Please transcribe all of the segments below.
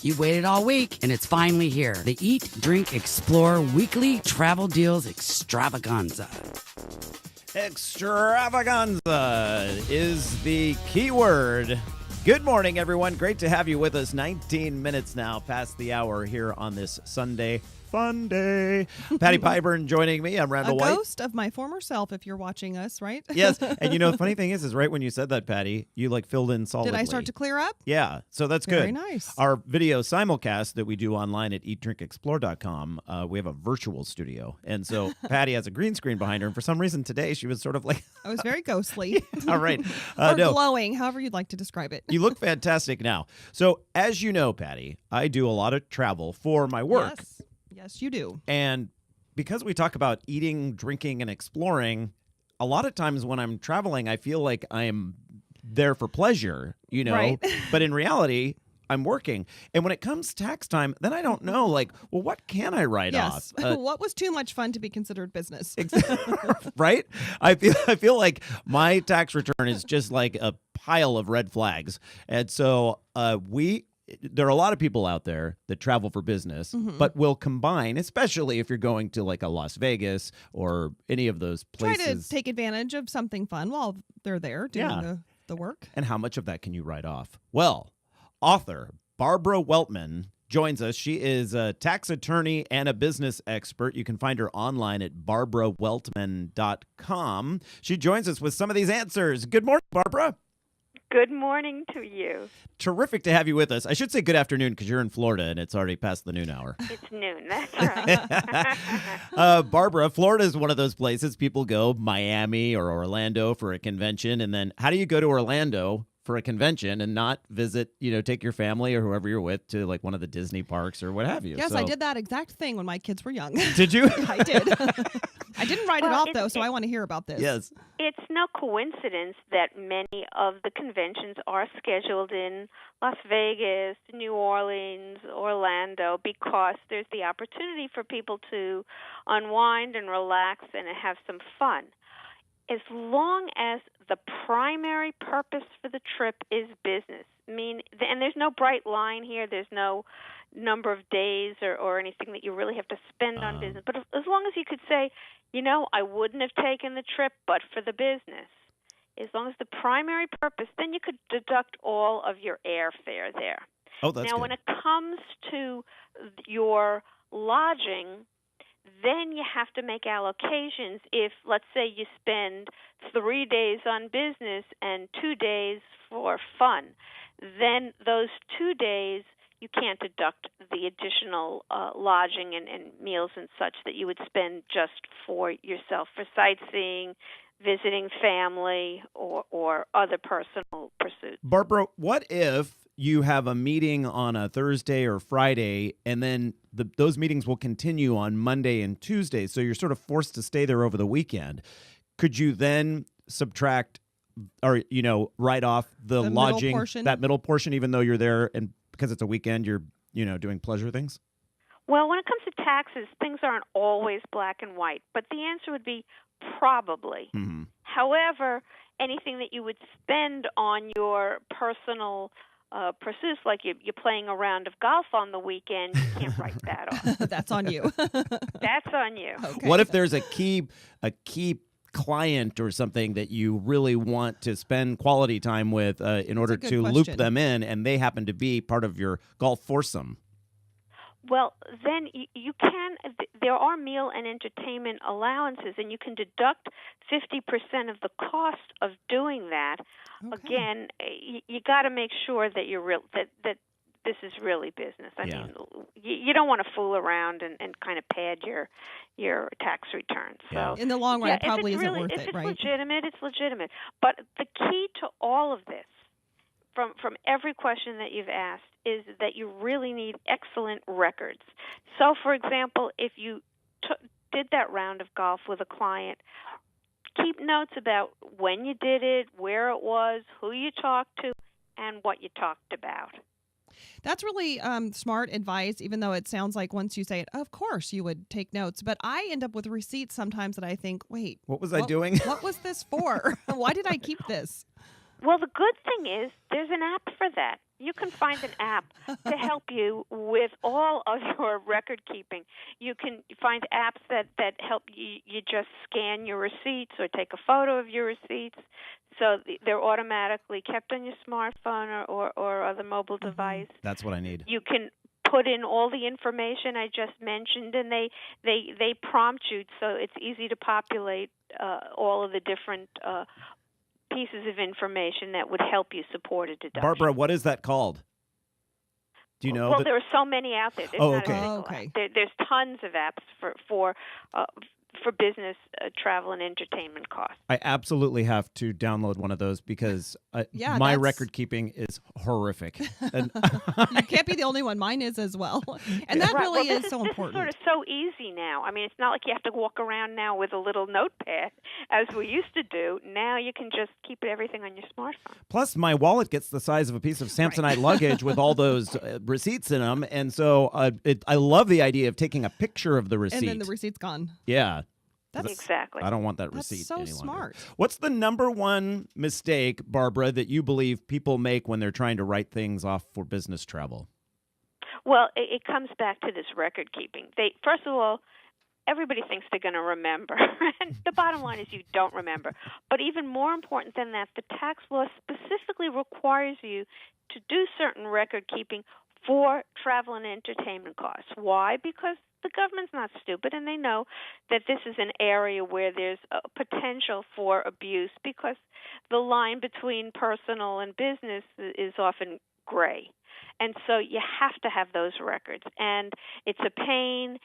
You waited all week, and it's finally here. The Eat, Drink, Explore Weekly Travel Deals Extravaganza. Extravaganza is the keyword. Good morning, everyone. Great to have you with us. 19 minutes now past the hour here on this Sunday fun day. Patty Pyburn joining me. I'm Randall White. A ghost of my former self, if you're watching us, right? Yes. And you know, the funny thing is right when you said that, Patty, you filled in solidly. Did I start to clear up? Yeah. So that's good. Very nice. Our video simulcast that we do online at eatdrinkexplore.com, we have a virtual studio. And so Patty has a green screen behind her. And for some reason today, she was sort of like... I was very ghostly. All right. Or glowing, however you'd like to describe it. You look fantastic now. So as you know, Patty, I do a lot of travel for my work. Yes, you do. And because we talk about eating, drinking, and exploring, a lot of times when I'm traveling, I feel like I'm there for pleasure, Right. But in reality, I'm working. And when it comes tax time, then I don't know, what can I write off? What was too much fun to be considered business? Right? I feel like my tax return is just like a pile of red flags. And so there are a lot of people out there that travel for business, but will combine, especially if you're going to like a Las Vegas or any of those places. Try to take advantage of something fun while they're there doing the work. And how much of that can you write off? Well, author Barbara Weltman joins us. She is a tax attorney and a business expert. You can find her online at barbaraweltman.com. She joins us with some of these answers. Good morning, Barbara. Good morning to you. Terrific to have you with us. I should say good afternoon because you're in Florida and it's already past the noon hour. It's noon. That's right. Barbara, Florida is one of those places people go, Miami or Orlando for a convention. And then how do you go to Orlando for a convention and not visit, take your family or whoever you're with to like one of the Disney parks or what have you? Yes, I did that exact thing when my kids were young. Did you? I did. I didn't write it off, though, so I want to hear about this. Yes. It's no coincidence that many of the conventions are scheduled in Las Vegas, New Orleans, Orlando, because there's the opportunity for people to unwind and relax and have some fun. As long as the primary purpose for the trip is business, and there's no bright line here, there's no number of days or anything that you really have to spend on business. But as long as you could say, I wouldn't have taken the trip but for the business, as long as the primary purpose, then you could deduct all of your airfare there. Oh, that's Now, good. when it comes to your lodging, then you have to make allocations. If, let's say, you spend 3 days on business and 2 days for fun, then those 2 days you can't deduct the additional lodging and meals and such that you would spend just for yourself, for sightseeing, visiting family, or other personal pursuits. Barbara, what if you have a meeting on a Thursday or Friday, and then those meetings will continue on Monday and Tuesday, so you're sort of forced to stay there over the weekend? Could you then subtract or, write off the lodging, that middle portion, even though you're there and because it's a weekend, you're, doing pleasure things? Well, when it comes to taxes, things aren't always black and white, but the answer would be probably. Mm-hmm. However, anything that you would spend on your personal pursuits, like you're playing a round of golf on the weekend, you can't write that off. That's on you. That's on you. Okay. What if there's a key client or something that you really want to spend quality time with in order to loop them in, and they happen to be part of your golf foursome? Well, then you can. There are meal and entertainment allowances, and you can deduct 50% of the cost of doing that. Okay. Again, you got to make sure that you're that this is really business. I mean, you don't want to fool around and kind of pad your tax returns. So in the long run, it probably isn't worth it, right? If it's legitimate. But the key to all of this, from every question that you've asked, is that you really need excellent records. So, for example, if you did that round of golf with a client, keep notes about when you did it, where it was, who you talked to, and what you talked about. That's really smart advice, even though it sounds like once you say it, of course you would take notes. But I end up with receipts sometimes that I think, wait. What was I doing? What was this for? Why did I keep this? Well, the good thing is there's an app for that. You can find an app to help you with all of your record keeping. You can find apps that help you just scan your receipts or take a photo of your receipts, so they're automatically kept on your smartphone or other mobile device. That's what I need. You can put in all the information I just mentioned, and they prompt you, so it's easy to populate all of the different pieces of information that would help you support a deduction. Barbara, what is that called? Do you know? Well, there are so many out there. There's not a single app. There's tons of apps for business travel and entertainment costs. I absolutely have to download one of those because my record keeping is horrific. And you can't be the only one. Mine is as well. And that really is so important. This is sort of so easy now. I mean, it's not like you have to walk around now with a little notepad as we used to do. Now you can just keep everything on your smartphone. Plus, my wallet gets the size of a piece of Samsonite luggage with all those receipts in them. And so I love the idea of taking a picture of the receipt. And then the receipt's gone. Yeah. Exactly. I don't want that receipt That's so any longer. smart. What's the number one mistake, Barbara, that you believe people make when they're trying to write things off for business travel? Well, it comes back to this record keeping. First of all, everybody thinks they're going to remember. And the bottom line is you don't remember. But even more important than that, the tax law specifically requires you to do certain record keeping for travel and entertainment costs. Why? Because the government's not stupid, and they know that this is an area where there's a potential for abuse because the line between personal and business is often gray. And so you have to have those records. And it's a pain.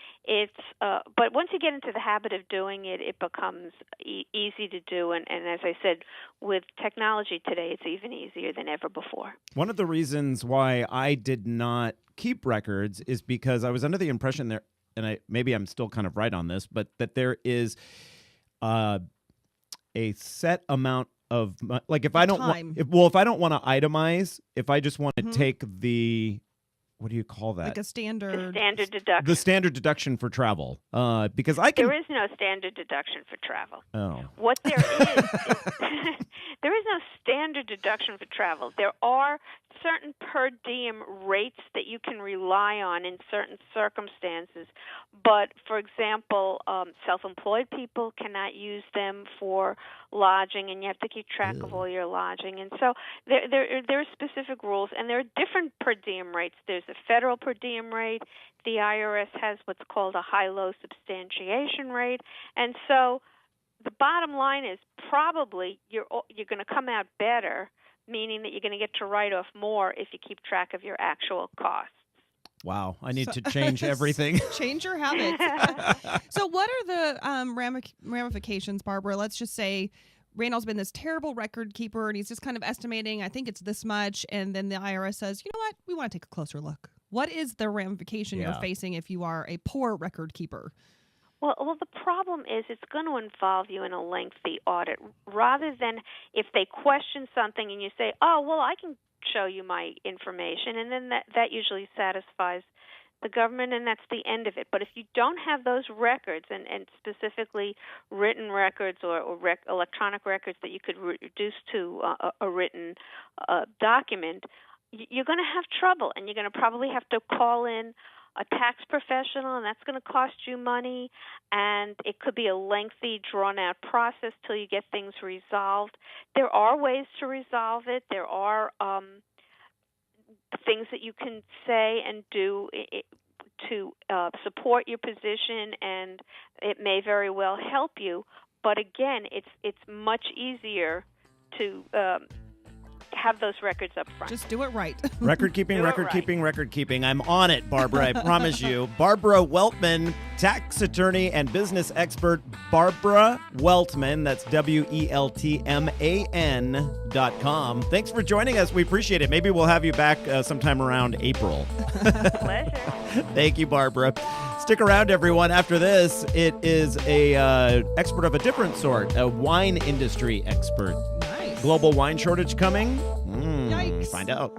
But once you get into the habit of doing it, it becomes easy to do. And as I said, with technology today, it's even easier than ever before. One of the reasons why I did not keep records is because I was under the impression there, and maybe I'm still kind of right on this, but that there is a set amount of, like, if I don't want, if I don't want to itemize, if I just want to take the, what do you call that? Like a standard deduction. The standard deduction for travel, because there is no standard deduction for travel. Oh, what there is there is no standard deduction for travel. There are certain per diem rates that you can rely on in certain circumstances. But, for example, self-employed people cannot use them for lodging, and you have to keep track of all your lodging. And so there are specific rules, and there are different per diem rates. There's a federal per diem rate. The IRS has what's called a high-low substantiation rate. And so the bottom line is probably you're going to come out better, meaning that you're going to get to write off more if you keep track of your actual costs. Wow, I need to change everything. Change your habits. So what are the ramifications, Barbara? Let's just say Randall's been this terrible record keeper, and he's just kind of estimating, I think it's this much, and then the IRS says, you know what, we want to take a closer look. What is the ramification you're facing if you are a poor record keeper? Well, the problem is it's going to involve you in a lengthy audit rather than if they question something and you say, oh, well, I can show you my information, and then that usually satisfies the government, and that's the end of it. But if you don't have those records, and specifically written records or electronic records that you could reduce to a written document, you're going to have trouble, and you're going to probably have to call in a tax professional, and that's going to cost you money, and it could be a lengthy, drawn-out process till you get things resolved. There are ways to resolve it. There are things that you can say and do to support your position, and it may very well help you. But again, it's much easier to have those records up front. Just do it right. Record keeping. I'm on it, Barbara. I promise you. Barbara Weltman, tax attorney and business expert. Barbara Weltman. That's WELTMAN.com. Thanks for joining us. We appreciate it. Maybe we'll have you back sometime around April. Pleasure. Thank you, Barbara. Stick around, everyone. After this, it is a expert of a different sort, a wine industry expert. Nice. Global wine shortage coming? Yikes. Find out.